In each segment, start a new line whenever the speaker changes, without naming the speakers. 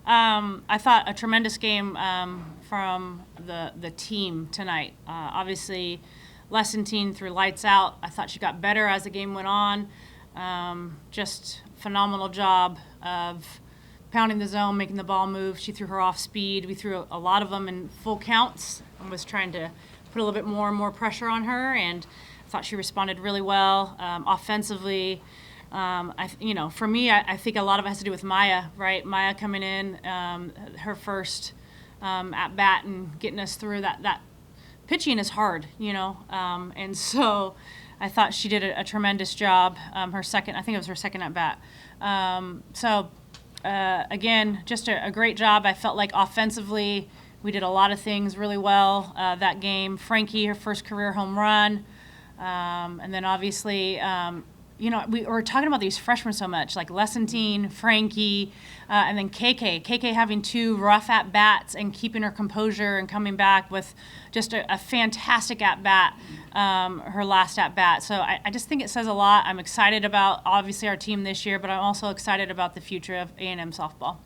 I thought a tremendous game from the team tonight. Obviously, Lessentine threw lights out. I thought she got better as the game went on. Just phenomenal job of pounding the zone, making the ball move. She threw her off speed. We threw a lot of them in full counts and was trying to put a little bit more and more pressure on her, and I thought she responded really well. Offensively, for me, I think a lot of it has to do with Maya, right? Maya coming in, her first at bat and getting us through that pitching is hard, and so I thought she did a tremendous job. I think it was her second at bat. Again, just a great job. I felt like offensively we did a lot of things really well that game. Frankie, her first career home run. And then obviously, we were talking about these freshmen so much, like Lessentine, Frankie, and then KK. KK having 2 rough at-bats and keeping her composure and coming back with just a fantastic at-bat, her last at-bat. So I just think it says a lot. I'm excited about, obviously, our team this year, but I'm also excited about the future of A&M softball.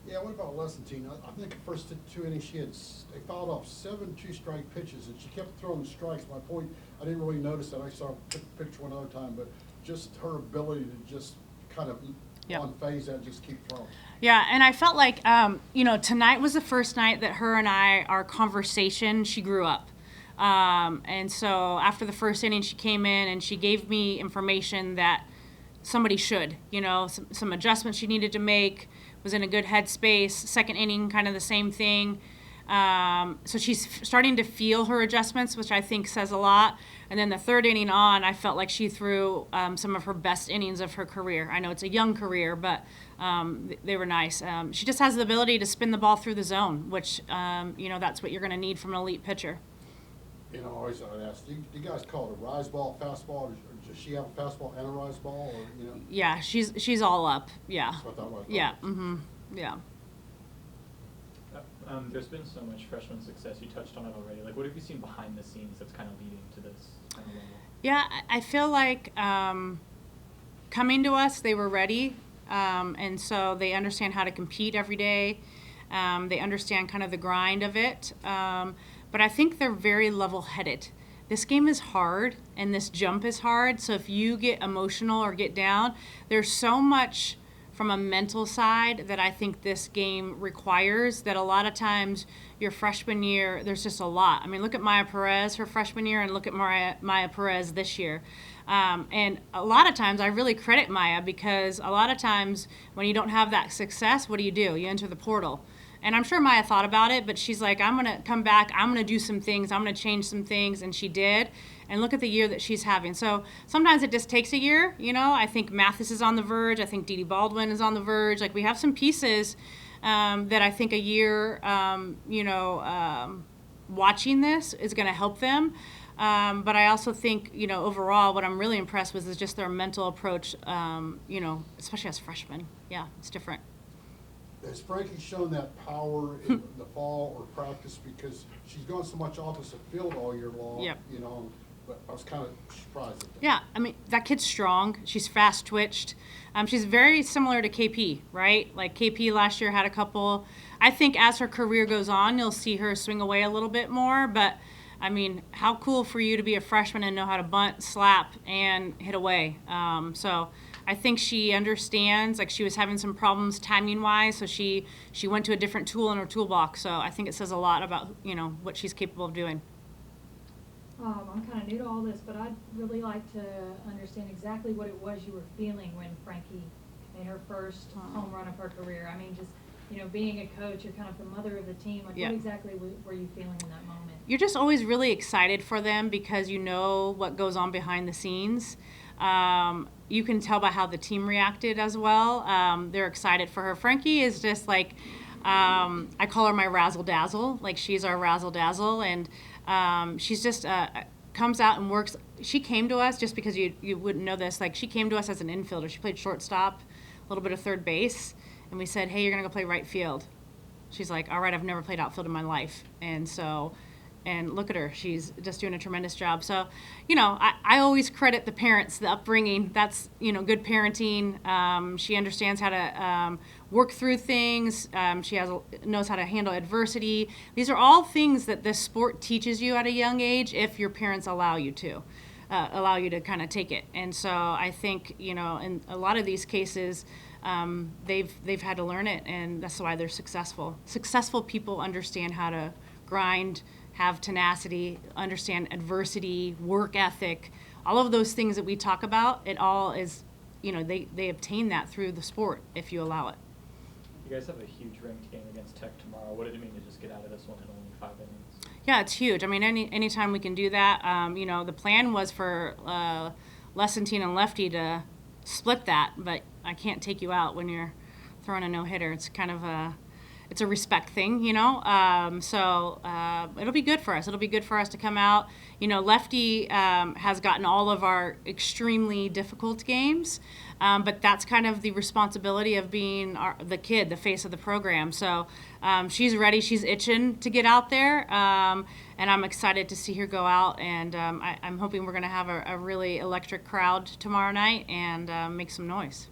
Yeah, what about Lessentine? I think the first 2 innings they fouled off 7 2-strike pitches, and she kept throwing strikes. My point, I didn't really notice that. I saw a picture one other time, but just her ability to just kind of unfazed that, just keep throwing.
Yeah, and I felt like, tonight was the first night that her and our conversation, she grew up. And so after the first inning, she came in and she gave me information that somebody should, some adjustments she needed to make, was in a good headspace. Second inning, kind of the same thing. So she's starting to feel her adjustments, which I think says a lot. And then the third inning on, I felt like she threw some of her best innings of her career. I know it's a young career, but they were nice. She just has the ability to spin the ball through the zone, which, that's what you're going to need from an elite pitcher.
Always I would ask, do you guys call it a rise ball, fastball, or does she have a fastball and a rise ball, or
Yeah, she's all up. Yeah.
That's what I thought.
Yeah. Mm-hmm. Yeah.
There's been so much freshman success. You touched on it already. Like, what have you seen behind the scenes that's kind of leading to this kind of level?
Yeah, I feel like coming to us, they were ready, and so they understand how to compete every day. They understand kind of the grind of it. But I think they're very level-headed. This game is hard, and this jump is hard, so if you get emotional or get down, there's so much from a mental side that I think this game requires that a lot of times your freshman year, there's just a lot. I mean, look at Maya Perez, her freshman year, and look at Maya Perez this year. And a lot of times I really credit Maya because a lot of times when you don't have that success, what do? You enter the portal. And I'm sure Maya thought about it, but she's like, I'm going to come back. I'm going to do some things. I'm going to change some things. And she did. And look at the year that she's having. So sometimes it just takes a year. I think Mathis is on the verge. I think Dee Dee Baldwin is on the verge. Like, we have some pieces that I think a year, watching this is going to help them. But I also think, overall, what I'm really impressed with is just their mental approach, especially as freshmen. Yeah, it's different.
Has Frankie shown that power in the fall or practice, because she's gone so much opposite field all year long?
Yep.
But I was kind of surprised at that.
Yeah, I mean, that kid's strong. She's fast twitched. She's very similar to KP, right? Like, KP last year had a couple. I think as her career goes on, you'll see her swing away a little bit more. But, I mean, how cool for you to be a freshman and know how to bunt, slap, and hit away. So I think she understands. Like, she was having some problems timing-wise, so she went to a different tool in her toolbox. So I think it says a lot about, what she's capable of doing.
I'm kind of new to all this, but I'd really like to understand exactly what it was you were feeling when Frankie made her first home run of her career. I mean, just, being a coach, you're kind of the mother of the team. Like,
Yeah.
What exactly were you feeling in that moment?
You're just always really excited for them because you know what goes on behind the scenes. You can tell by how the team reacted as well. They're excited for her. Frankie is just like, I call her my razzle-dazzle. Like, she's our razzle-dazzle, and she's just comes out and works. She came to us, just because you wouldn't know this, like, she came to us as an infielder. She played shortstop, a little bit of third base, and we said, hey, you're going to go play right field. She's like, all right, I've never played outfield in my life. And so and look at her, she's just doing a tremendous job. So, you know, I always credit the parents, the upbringing. That's, you know, good parenting. She understands how to work through things. She knows how to handle adversity. These are all things that this sport teaches you at a young age if your parents allow you to kind of take it. And so I think, you know, in a lot of these cases, they've had to learn it, and that's why they're successful. Successful people understand how to grind, have tenacity, understand adversity, work ethic, all of those things that we talk about. It all is, you know, they obtain that through the sport if you allow it.
You guys have a huge ranked game against Tech tomorrow. What did it mean to just get out of this one in only 5 innings?
Yeah, it's huge. I mean, anytime we can do that, you know, the plan was for Lessentine and Lefty to split that, but I can't take you out when you're throwing a no-hitter. It's kind of it's a respect thing, you know. So it'll be good for us. It'll be good for us to come out. You know, Lefty has gotten all of our extremely difficult games, but that's kind of the responsibility of being the kid, the face of the program. So she's ready. She's itching to get out there, and I'm excited to see her go out. And I'm hoping we're going to have a really electric crowd tomorrow night and make some noise.